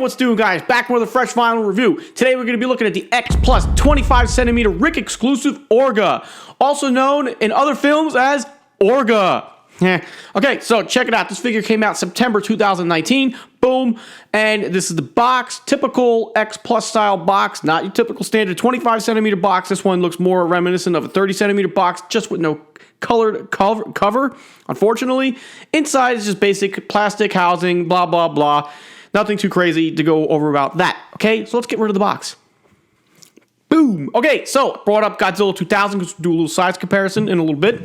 what's doing, guys? Back with a fresh vinyl review. Today we're going to be looking at the X Plus 25cm RIC exclusive Orga, also known in other films as Orga. Okay, so check it out. This figure came out September 2019. Boom. And this is the box. Typical X Plus style box. Not your typical standard 25cm box. This one looks more reminiscent of a 30cm box, just with no colored cover, unfortunately. Inside is just basic plastic housing, blah, blah, blah. Nothing too crazy to go over about that. Okay, so let's get rid of the box. Boom. Okay, so brought up Godzilla 2000 because we'll do a little size comparison in a little bit.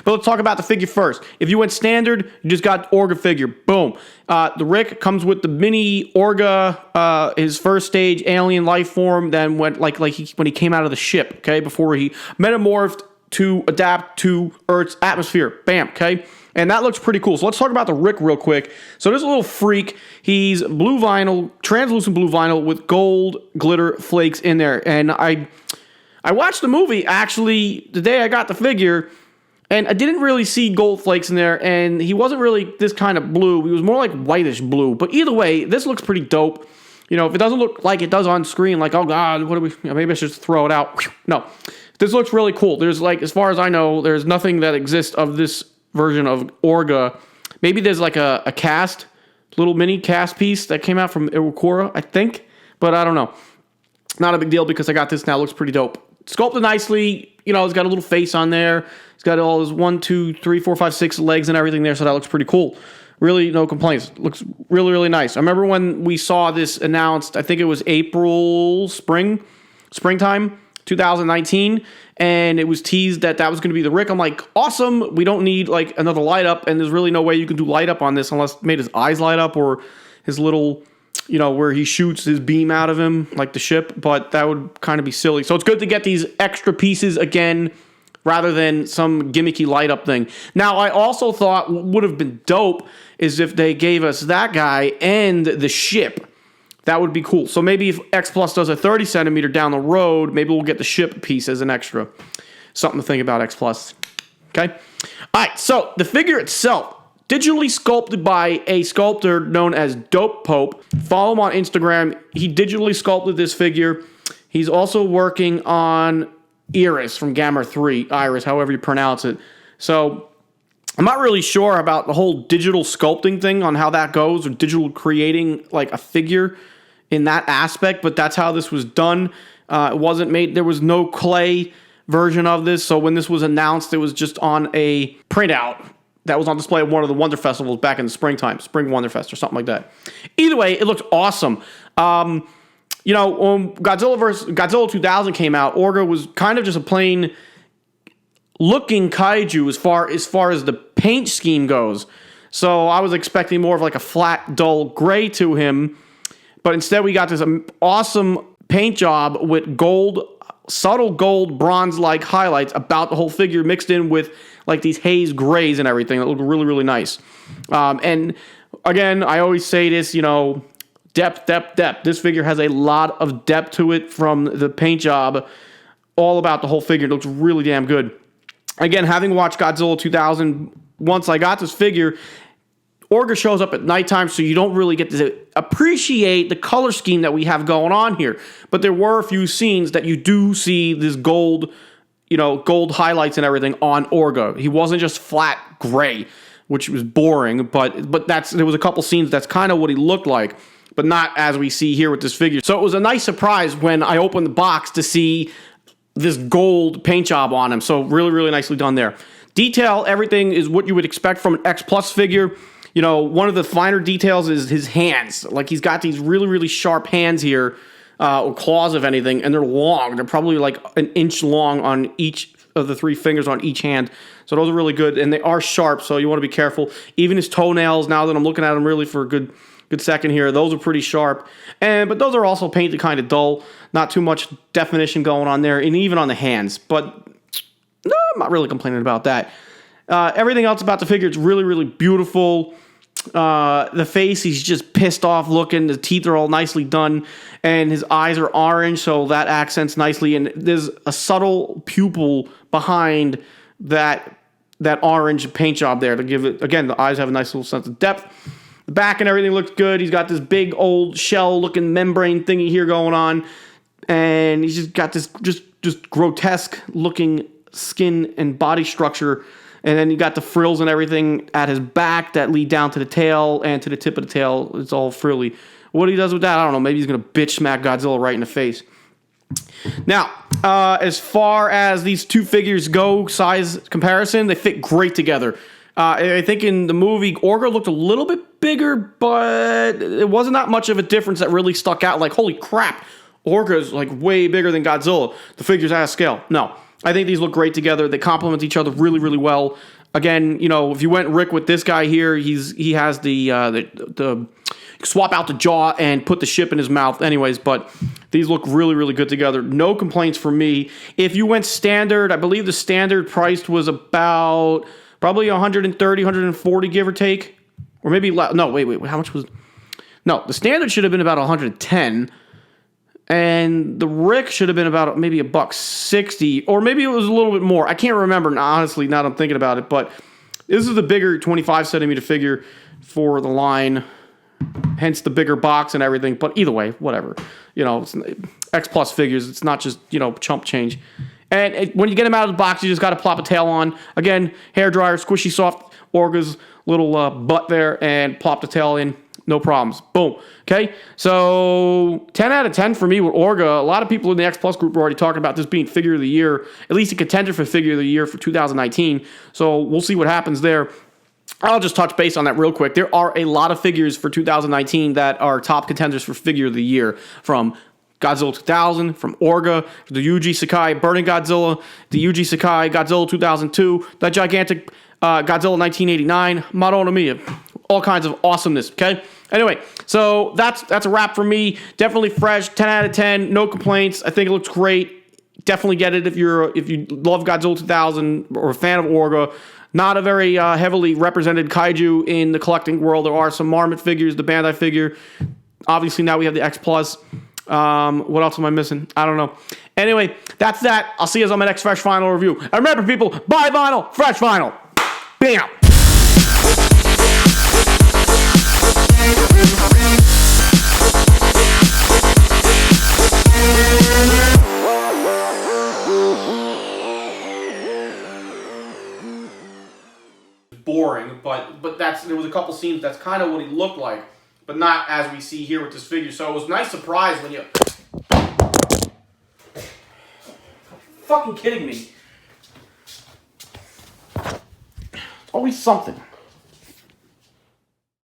But let's talk about the figure first. If you went standard, you just got Orga figure. Boom. The RIC comes with the mini Orga, his first stage alien life form, then went when he came out of the ship, okay, before he metamorphed to adapt to Earth's atmosphere. Bam, okay? And that looks pretty cool. So let's talk about the RIC real quick. So there's a little freak. He's blue vinyl, translucent blue vinyl with gold glitter flakes in there. And I watched the movie, actually, the day I got the figure, and I didn't really see gold flakes in there, and he wasn't really this kind of blue. He was more like whitish blue. But either way, this looks pretty dope. You know, if it doesn't look like it does on screen, like, oh, God, what do we, maybe I should just throw it out. No, this looks really cool. There's, like, as far as I know, there's nothing that exists of this version of Orga. Maybe there's like a cast, little mini cast piece that came out from Iwakura, I think, but I don't know. Not a big deal because I got this now. It looks pretty dope. Sculpted nicely. You know, it's got a little face on there. It's got all his 1, 2, 3, 4, 5, 6 legs and everything there, so that looks pretty cool. Really, no complaints. Looks really, really nice. I remember when we saw this announced, I think it was springtime, 2019, and it was teased that was going to be the RIC. I'm like, awesome. We don't need like another light up, and there's really no way you can do light up on this unless made his eyes light up or his little, you know, where he shoots his beam out of him like the ship, but that would kind of be silly. So it's good to get these extra pieces again rather than some gimmicky light up thing. Now, I also thought what would have been dope is if they gave us that guy and the ship. That would be cool. So maybe if X Plus does a 30cm down the road, maybe we'll get the ship piece as an extra. Something to think about, X Plus. Okay? All right, so the figure itself, digitally sculpted by a sculptor known as Dope Pope. Follow him on Instagram. He digitally sculpted this figure. He's also working on Iris from Gamma 3, Iris, however you pronounce it. So I'm not really sure about the whole digital sculpting thing on how that goes, or digital creating like a figure in that aspect, but that's how this was done. It wasn't made, there was no clay version of this, so when this was announced, it was just on a printout that was on display at one of the Wonder Festivals back in the springtime, Spring Wonderfest or something like that. Either way, it looks awesome. You know, when Godzilla 2000 came out, Orga was kind of just a plain looking kaiju as far as the paint scheme goes. So I was expecting more of like a flat, dull gray to him, but instead we got this awesome paint job with gold, subtle gold, bronze-like highlights about the whole figure mixed in with like these haze grays and everything that look really, really nice. And again, I always say this, you know, depth. This figure has a lot of depth to it from the paint job, all about the whole figure. It looks really damn good. Again, having watched Godzilla 2000, once I got this figure, Orga shows up at nighttime, so you don't really get to appreciate the color scheme that we have going on here. But there were a few scenes that you do see this gold, you know, gold highlights and everything on Orga. He wasn't just flat gray, which was boring, but there was a couple scenes that's kind of what he looked like, but not as we see here with this figure. So it was a nice surprise when I opened the box to see this gold paint job on him. So really, really nicely done there. Detail, everything is what you would expect from an X Plus figure. You know, one of the finer details is his hands. Like, he's got these really, really sharp hands here, or claws, if anything, and they're long. They're probably like an inch long on each of the 3 fingers on each hand. So those are really good, and they are sharp, so you want to be careful. Even his toenails, now that I'm looking at them really for a good second here, those are pretty sharp. But those are also painted kind of dull. Not too much definition going on there, and even on the hands. But no, I'm not really complaining about that. Everything else about the figure is really, really beautiful. The face, he's just pissed off looking. The teeth are all nicely done, and his eyes are orange, so that accents nicely. And there's a subtle pupil behind that orange paint job there to give it, again, the eyes have a nice little sense of depth. The back and everything looks good. He's got this big old shell-looking membrane thingy here going on. And he's just got this just grotesque-looking skin and body structure. And then you got the frills and everything at his back that lead down to the tail and to the tip of the tail. It's all frilly. What he does with that, I don't know. Maybe he's going to bitch smack Godzilla right in the face. Now, as far as these two figures go, size comparison, they fit great together. I think in the movie, Orga looked a little bit bigger, but it wasn't that much of a difference that really stuck out. Like, holy crap, Orga's like way bigger than Godzilla. The figure's out of scale. No, I think these look great together. They complement each other really, really well. Again, you know, if you went Rick with this guy here, he has the swap out the jaw and put the ship in his mouth anyways, but these look really, really good together. No complaints from me. If you went standard, I believe the standard price was about probably 130, 140, give or take. Or maybe, no, wait, how much was, no, the standard should have been about 110, and the RIC should have been about maybe $160, or maybe it was a little bit more. I can't remember, honestly, now that I'm thinking about it, but this is the bigger 25 centimeter figure for the line, hence the bigger box and everything. But either way, whatever. You know, it's X Plus figures. It's not just, you know, chump change. And when you get them out of the box, you just got to plop a tail on. Again, hairdryer, squishy, soft, Orga's little butt there, and plop the tail in. No problems. Boom. Okay? So 10 out of 10 for me with Orga. A lot of people in the X Plus group are already talking about this being figure of the year, at least a contender for figure of the year for 2019. So we'll see what happens there. I'll just touch base on that real quick. There are a lot of figures for 2019 that are top contenders for figure of the year, from Godzilla 2000, from Orga, the Yuji Sakai Burning Godzilla, the Yuji Sakai Godzilla 2002, that gigantic Godzilla 1989, Madonna Mia. All kinds of awesomeness, okay? Anyway, so that's a wrap for me. Definitely fresh, 10 out of 10, no complaints. I think it looks great. Definitely get it if you love Godzilla 2000 or a fan of Orga. Not a very heavily represented kaiju in the collecting world. There are some Marmot figures, the Bandai figure. Obviously, now we have the X Plus. What else am I missing? I don't know. Anyway, that's that. I'll see you on my next Fresh Vinyl review. And remember, people, buy vinyl, Fresh Vinyl. Bam! Boring, but there was a couple scenes that's kind of what he looked like, but not as we see here with this figure. So it was a nice surprise when you fucking kidding me. It's always something.